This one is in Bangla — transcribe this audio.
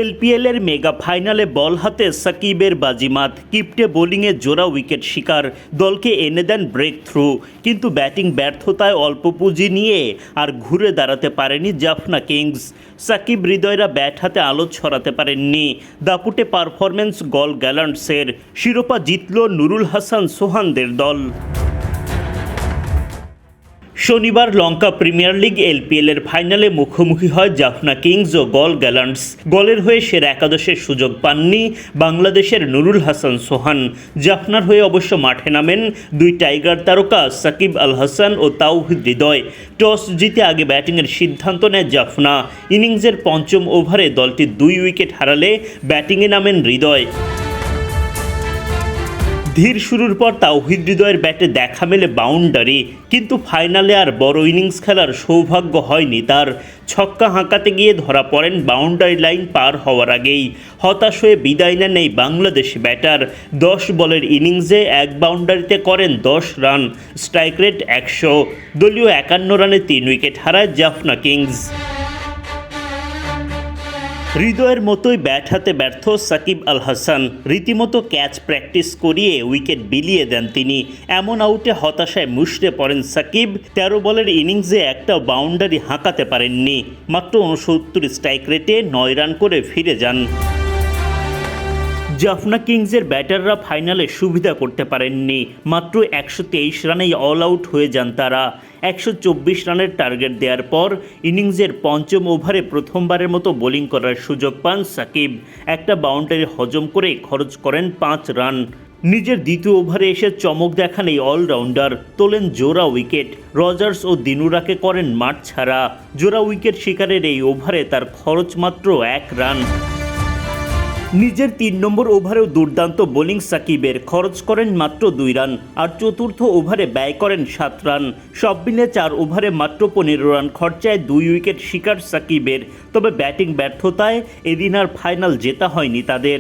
এলপিএলের মেগা ফাইনালে বল হাতে সাকিবের বাজিমাত, কিপ্টে বোলিংয়ে জোড়া উইকেট শিকার, দলকে এনে দেন ব্রেক থ্রু। কিন্তু ব্যাটিং ব্যর্থতায় অল্প পুঁজি নিয়ে আর ঘুরে দাঁড়াতে পারেনি জাফনা কিংস। সাকিব হৃদয়রা ব্যাট হাতে আলো ছড়াতে পারেননি। দাপুটে পারফরম্যান্স গল গ্যালান্টসের, শিরোপা জিতল নুরুল হাসান সোহানদের দল। শনিবার লঙ্কা প্রিমিয়ার লিগ এলপিএলের ফাইনালে মুখোমুখি হয় জাফনা কিংস ও গল গ্যালান্টস। গলের হয়ে সেরা একাদশের সুযোগ পাননি বাংলাদেশের নুরুল হাসান সোহান। জাফনার হয়ে অবশ্য মাঠে নামেন দুই টাইগার তারকা সাকিব আল হাসান ও তাওহিদ হৃদয়। টস জিতে আগে ব্যাটিংয়ের সিদ্ধান্ত নেয় জাফনা। ইনিংসের পঞ্চম ওভারে দলটি 2 উইকেট হারালে ব্যাটিংয়ে নামেন হৃদয়। ধীর শুরুর পর তাওহিদ হৃদয়ের ব্যাটে দেখা মেলে বাউন্ডারি, কিন্তু ফাইনালে আর বড় ইনিংস খেলার সৌভাগ্য হয়নি তার। ছক্কা হাঁকাতে গিয়ে ধরা পড়েন বাউন্ডারি লাইন পার হওয়ার আগেই। হতাশ হয়ে বিদায় নেন এই বাংলাদেশি ব্যাটার। 10 বলের ইনিংসে 1 বাউন্ডারিতে করেন 10 রান, স্ট্রাইক রেট 100। দলীয় 51 রানে 3 উইকেট হারায় জাফনা কিংস। হৃদয়ের মতোই ব্যাট হাতে ব্যর্থ সাকিব আল হাসান। রীতিমতো ক্যাচ প্র্যাকটিস করিয়ে উইকেট বিলিয়ে দেন তিনি। এমন আউটে হতাশায় মুষড়ে পড়েন সাকিব। 13 বলের ইনিংসে একটা বাউন্ডারি হাঁকাতে পারেননি। মাত্র 69 স্ট্রাইক রেটে 9 রান করে ফিরে যান। জাফনা কিংসের ব্যাটাররা ফাইনালে সুবিধা করতে পারেননি। মাত্র 123 রানেই অল আউট হয়ে যান তারা। 124 রানের টার্গেট দেওয়ার পর ইনিংসের পঞ্চম ওভারে প্রথমবারের মতো বোলিং করার সুযোগ পান সাকিব। একটা বাউন্ডারি হজম করে খরচ করেন 5 রান। নিজের দ্বিতীয় ওভারে এসে চমক দেখান এই অলরাউন্ডার, তোলেন জোড়া উইকেট। রজার্স ও দিনুরাকে করেন মাঠ ছাড়া। জোড়া উইকেট শিকারের এই ওভারে তার খরচ মাত্র 1 রান। নিজের 3 নম্বর ওভারেও দুর্দান্ত বোলিং সাকিবের, খরচ করেন মাত্র 2 রান। আর চতুর্থ ওভারে ব্যয় করেন 7 রান। সব মিলে 4 ওভারে মাত্র 15 রান খরচায় 2 উইকেট শিকার সাকিবের। তবে ব্যাটিং ব্যর্থতায় এদিন আর ফাইনাল জেতা হয়নি তাদের।